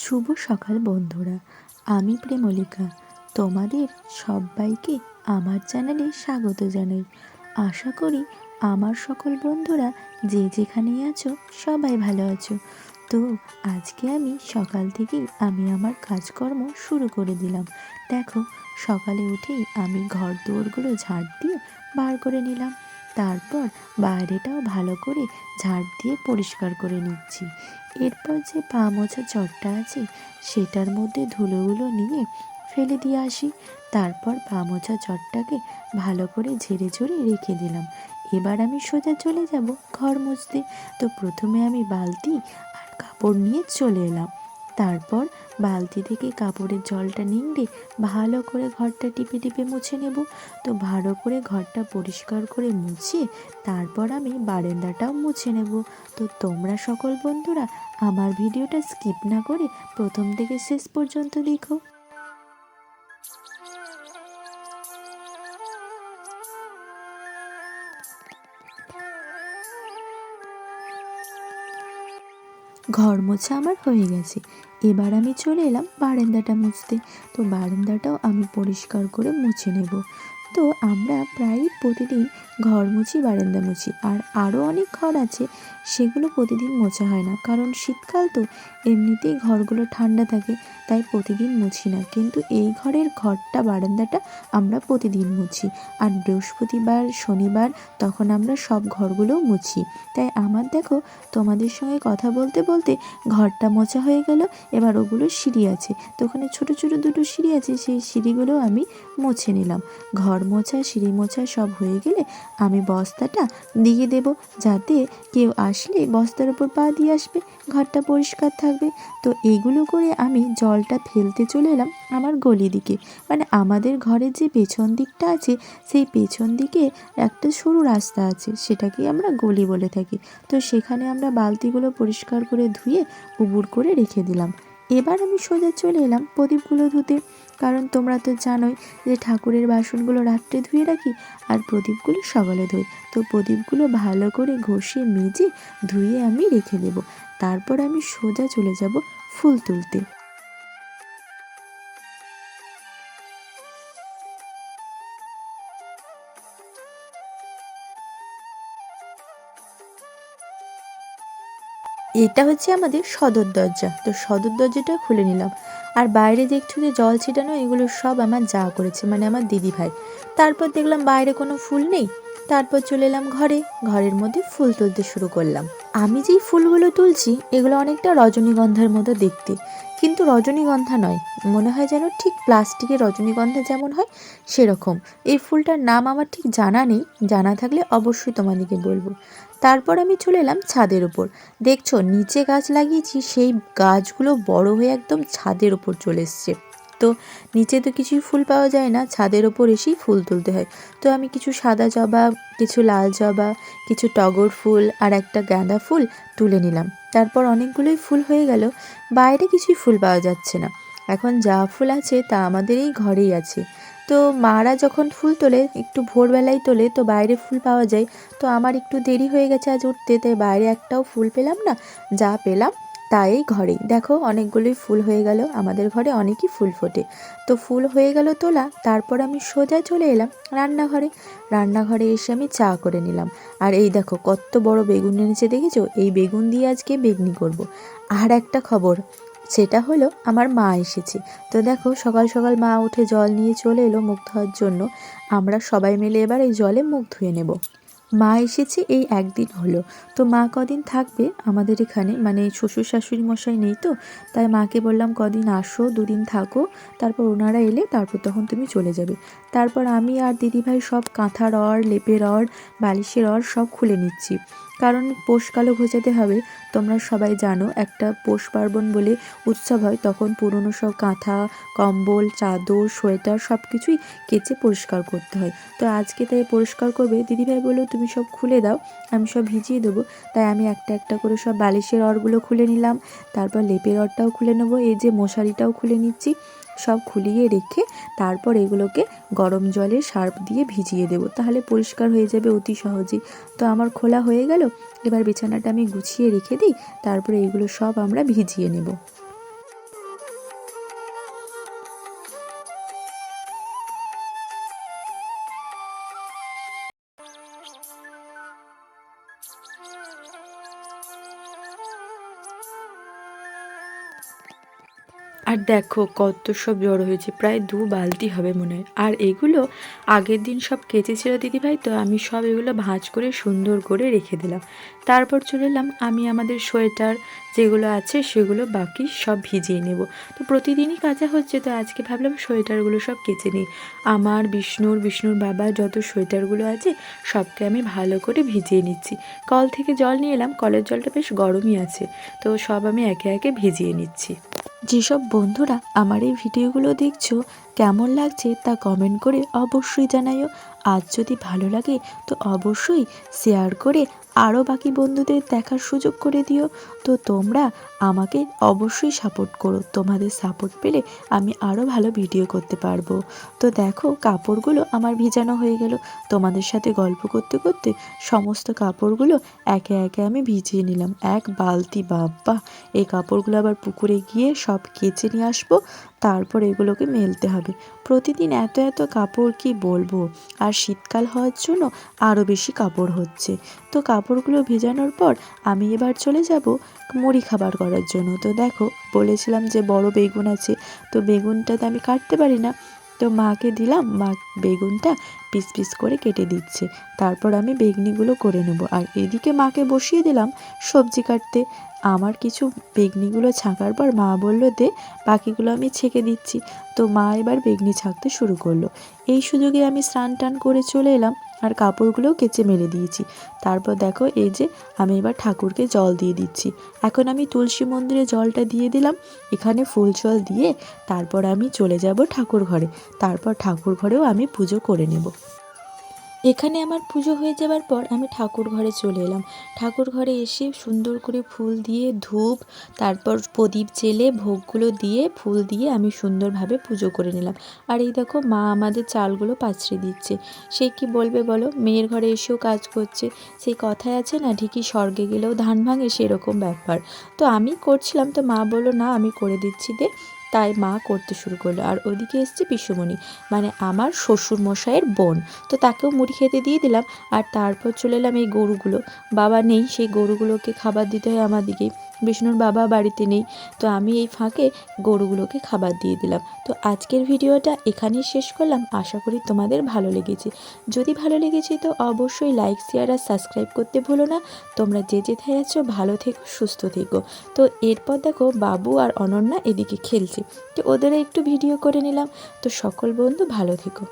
শুভ সকাল বন্ধুরা, আমি প্রেমলিকা তোমাদের সবাইকে আমার চ্যানেলে স্বাগত জানাই। আশা করি আমার সকল বন্ধুরা যে যেখানেই আছো সবাই ভালো আছো। তো আজকে আমি সকাল থেকেই আমার কাজকর্ম শুরু করে দিলাম। দেখো, সকালে উঠেই আমি ঘর দুয়ারগুলো ঝাড় দিয়ে বার করে নিলাম। তারপর বাইরেটাও ভালো করে ঝাড় দিয়ে পরিষ্কার করে নিচ্ছি। এরপর যে পা মোছা চটটা আছে সেটার মধ্যে ধুলোগুলো নিয়ে ফেলে দিয়ে আসি। তারপর পা মোছা চটটাকে ভালো করে ঝেড়ে ঝুড়ে রেখে দিলাম। এবার আমি সোজা চলে যাব ঘর মুছতে। তো প্রথমে আমি বালতি আর কাপড় নিয়ে চলে এলাম। তারপর বালতি থেকে কাপড়ের জলটা নিংড়ে ভালো করে ঘরটা টিপে টিপে মুছে নেব। তো ভালো করে ঘরটা পরিষ্কার করে মুছিয়ে তারপর আমি বারান্দাটাও মুছে নেব। তো তোমরা সকল বন্ধুরা আমার ভিডিওটা স্কিপ না করে প্রথম থেকে শেষ পর্যন্ত দেখো। ঘর মোছা আমার হয়ে গেছে। এবার আমি চলে এলাম বারান্দাটা মুছতে। তো বারান্দাটাও আমি পরিষ্কার করে মুছে নেব। তো আমরা প্রায় প্রতিদিন ঘর মুছি, বারান্দা মুছি, আর আরও অনেক ঘর আছে সেগুলো প্রতিদিন মোছা হয় না, কারণ শীতকাল তো এমনিতেই ঘরগুলো ঠান্ডা থাকে, তাই প্রতিদিন মুছি না। কিন্তু এই ঘরটা বারান্দাটা আমরা প্রতিদিন মুছি। আর বৃহস্পতিবার, শনিবার তখন আমরা সব ঘরগুলোও মুছি। তাই আমার দেখো, তোমাদের সঙ্গে কথা বলতে বলতে ঘরটা মোছা হয়ে গেল। এবার ওগুলো সিঁড়ি আছে, তো ওখানে ছোটো ছোটো দুটো সিঁড়ি আছে, সেই সিঁড়িগুলো আমি মুছে নিলাম। ঘর মোছা, সিঁড়ি মোছা সব হয়ে গেলে আমি বস্তাটা দিয়ে দেব, যাতে কেউ আসলে বস্তার উপর পা দিয়ে আসবে, ঘরটা পরিষ্কার থাকবে। তো এইগুলো করে আমি জলটা ফেলতে চলে এলাম আমার গলি দিকে। মানে আমাদের ঘরের যে পেছন দিকটা আছে সেই পেছন দিকে একটা সরু রাস্তা আছে, সেটাকেই আমরা গলি বলে থাকি। তো সেখানে আমরা বালতিগুলো পরিষ্কার করে ধুয়ে উবুড় করে রেখে দিলাম। এবার আমি সোজা চলে এলাম প্রদীপগুলো ধুতে, কারণ তোমরা তো জানোই যে ঠাকুরের বাসনগুলো রাত্রে ধুয়ে রাখি আর প্রদীপগুলো সকালে ধুই। তো প্রদীপগুলো ভালো করে ঘষে মেজে ধুয়ে আমি রেখে দেব। তারপর আমি সোজা চলে যাব ফুল তুলতে। এটা হচ্ছে আমাদের সদর দরজা। তো সদর দরজাটা খুলে নিলাম। আর বাইরে দেখছো যে জল ছিটানো, এগুলো সব আমার যা করেছে, মানে আমার দিদি ভাই। তারপর দেখলাম বাইরে কোনো ফুল নেই। তারপর চলে এলাম ঘরে, ঘরের মধ্যে ফুল তুলতে শুরু করলাম। আমি যেই ফুলগুলো তুলছি এগুলো অনেকটা রজনীগন্ধার মতো দেখতে, কিন্তু রজনীগন্ধা নয়, মনে হয় যেন ঠিক প্লাস্টিকের রজনীগন্ধা যেমন হয় সেরকম। এই ফুলটার নাম আমার ঠিক জানা নেই, জানা থাকলে অবশ্যই তোমাদেরকে বলবো। তারপর আমি চলে এলাম ছাদের উপর। দেখছো নিচে গাছ লাগিয়েছি, সেই গাছগুলো বড় হয়ে একদম ছাদের ওপর চলে এসছে। তো নিচে তো কিছুই ফুল পাওয়া যায় না, ছাদের ওপর এসেই ফুল তুলতে হয়। তো আমি কিছু সাদা জবা, কিছু লাল জবা, কিছু টগর ফুল আর একটা গাঁদা ফুল তুলে নিলাম। তারপর অনেকগুলোই ফুল হয়ে গেল। বাইরে কিছুই ফুল পাওয়া যাচ্ছে না। এখন যা ফুল আছে তা আমাদের এই ঘরেই আছে। তো মারা যখন ফুল তোলে, একটু ভোরবেলায় তোলে, তো বাইরে ফুল পাওয়া যায়। তো আমার একটু দেরি হয়ে গেছে আজ উঠতে, তাই বাইরে একটাও ফুল পেলাম না। যা পেলাম তাই ঘরেই। দেখো অনেকগুলোই ফুল হয়ে গেল, আমাদের ঘরে অনেকই ফুল ফোটে। তো ফুল হয়ে গেল তোলা। তারপর আমি সোজা চলে এলাম রান্নাঘরে। রান্নাঘরে এসে আমি চা করে নিলাম। আর এই দেখো কত বড় বেগুন এনেছে, দেখেছো? এই বেগুন দিয়ে আজকে বেগনি করব। আর একটা খবর, সেটা হলো আমার মা এসেছে। তো দেখো সকাল সকাল মা উঠে জল নিয়ে চলে এলো মুখ ধোয়ার জন্য। আমরা সবাই মিলে এবার এই জলে মুখ ধুয়ে নেব। মা এসেছে এই একদিন হলো। তো মা কদিন থাকবে আমাদের এখানে, মানে শ্বশুর শাশুড়ি মশাই নেই, তো তাই মাকে বললাম কদিন আসো, দুদিন থাকো, তারপর ওনারা এলে তারপর তখন তুমি চলে যাবে। তারপর আমি আর দিদিভাই সব কাঁথা রড, লেপের রড, বালিশের রড সব খুলে নিচ্ছি, কারণ পৌষ কালো ঘোচাতে হবে। তোমরা সবাই জানো একটা পৌষ পার্বণ বলে উৎসব হয়, তখন পুরনো সব কাঁথা, কম্বল, চাদর, সোয়েটার সব কিছুই কেচে পরিষ্কার করতে হয়। তো আজকে তাই পরিষ্কার করবে। দিদিভাই বললো তুমি সব খুলে দাও, আমি সব ভিজিয়ে দেবো। তাই আমি একটা একটা করে সব বালিশের রডগুলো খুলে নিলাম, তারপর লেপের রডটাও খুলে নেবো, এই যে মশারিটাও খুলে নিচ্ছি। সব খুলিয়ে রেখে তারপর এগুলোকে গরম জলে সার্ফ দিয়ে ভিজিয়ে দেবো, তাহলে পরিষ্কার হয়ে যাবে অতি সহজেই। তো আমার খোলা হয়ে গেল। এবার বিছানাটা আমি গুছিয়ে রেখে দিই, তারপরে এগুলো সব আমরা ভিজিয়ে নেব। আর দেখো কত সব জড়ো হয়েছে, প্রায় 2 বালতি হবে মনে হয়। আর এগুলো আগের দিন সব কেচেছিল দিদিভাই, তো আমি সব এগুলো ভাঁজ করে সুন্দর করে রেখে দিলাম। তারপর চলে এলাম আমি আমাদের সোয়েটার যেগুলো আছে সেগুলো বাকি সব ভিজিয়ে নেব। তো প্রতিদিনই কাচা হচ্ছে, তো আজকে ভাবলাম সোয়েটারগুলো সব কেচে নিই। আমার বিষ্ণুর বাবার যত সোয়েটারগুলো আছে সবকে আমি ভালো করে ভিজিয়ে নিচ্ছি। কল থেকে জল নিয়ে এলাম, কলের জলটা বেশ গরমই আছে, তো সব আমি একে একে ভিজিয়ে নিচ্ছি। যেসব বন্ধুরা আমার এই ভিডিওগুলো দেখছো কেমন লাগছে তা কমেন্ট করে অবশ্যই জানাইও। আজ যদি ভালো লাগে তো অবশ্যই শেয়ার করে আরও বাকি বন্ধুদের দেখার সুযোগ করে দিও। তো তোমরা আমাকে অবশ্যই সাপোর্ট করো, তোমাদের সাপোর্ট পেলে আমি আরও ভালো ভিডিও করতে পারবো। তো দেখো কাপড়গুলো আমার ভিজানো হয়ে গেল। তোমাদের সাথে গল্প করতে করতে সমস্ত কাপড়গুলো একে একে আমি ভিজিয়ে নিলাম, 1 বালতি। বাবা, এই কাপড়গুলো আবার পুকুরে গিয়ে সব কেচে নিয়ে আসবো, তারপর এগুলোকে মেলতে হবে। প্রতিদিন এত এত কাপড় কি বলবো, আর শীতকাল হওয়ার জন্য আরও বেশি কাপড় হচ্ছে। তো কাপড়গুলো ভেজানোর পর আমি এবার চলে যাব মুড়ি খাবার করার জন্য। তো দেখো বলেছিলাম যে বড় বেগুন আছে, তো বেগুনটা তো আমি কাটতে পারি না, তো মাকে দিলাম, মা বেগুনটা পিস পিস করে কেটে দিচ্ছে। তারপর আমি বেগনিগুলো করে নেব, আর এদিকে মাকে বসিয়ে দিলাম সবজি কাটতে। আমার কিছু বেগনিগুলো ছাঁকার পর মা বলল দে, বাকিগুলো আমি ছেঁকে দিচ্ছি। তো মা এবার বেগনি ছাঁকতে শুরু করলো। এই সুযোগে আমি স্নান টান করে চলে এলাম, আর কাপড়গুলোও কেচে মেলে দিয়েছি। তারপর দেখো এই যে আমি এবার ঠাকুরকে জল দিয়ে দিচ্ছি। এখন আমি তুলসী মন্দিরে জলটা দিয়ে দিলাম, এখানে ফুল জল দিয়ে তারপর আমি চলে যাব ঠাকুর ঘরে। তারপর ঠাকুর ঘরেও আমি পুজো করে নেব। এখানে আমার পুজো হয়ে যাবার পর আমি ঠাকুর ঘরে চলে এলাম। ঠাকুর ঘরে এসে সুন্দর করে ফুল দিয়ে ধূপ, তারপর প্রদীপ জেলে ভোগগুলো দিয়ে ফুল দিয়ে আমি সুন্দরভাবে পুজো করে নিলাম। আর এই দেখো মা আমাদের চালগুলো পাছড়ে দিচ্ছে। সে কি বলবে বলো, মেয়ের ঘরে এসেও কাজ করছে। সেই কথায় আছে না, ঠিকই স্বর্গে গেলেও ধান ভাঙে, সেরকম ব্যাপার। তো আমি করছিলাম, তো মা বললো না আমি করে দিচ্ছি দে, তাই মা করতে শুরু করলো। আর ওদিকে এসছে পিসুমণি, মানে আমার শ্বশুর মশাইয়ের বোন, তো তাকেও মুড়ি খেতে দিয়ে দিলাম। আর তারপর চলে এলাম এই গরুগুলো, বাবা নেই, সেই গরুগুলোকে খাবার দিতে হয় আমাদিকেই। বিষ্ণুর বাবা বাড়িতে নেই, তো আমি এই ফাঁকে গরুগুলোকে খাবার দিয়ে দিলাম। তো আজকের ভিডিওটা এখানেই শেষ করলাম, আশা করি তোমাদের ভালো লেগেছে। যদি ভালো লেগেছে তো অবশ্যই লাইক শেয়ার আর সাবস্ক্রাইব করতে ভুলো না। তোমরা যে যেথায় আছো ভালো থেকো, সুস্থ থেকো। তো এরপর দেখো বাবু আর অনন্যা এদিকে খেলছে, তো ওদের একটু ভিডিও করে নিলাম। তো সকল বন্ধু ভালো থেকো।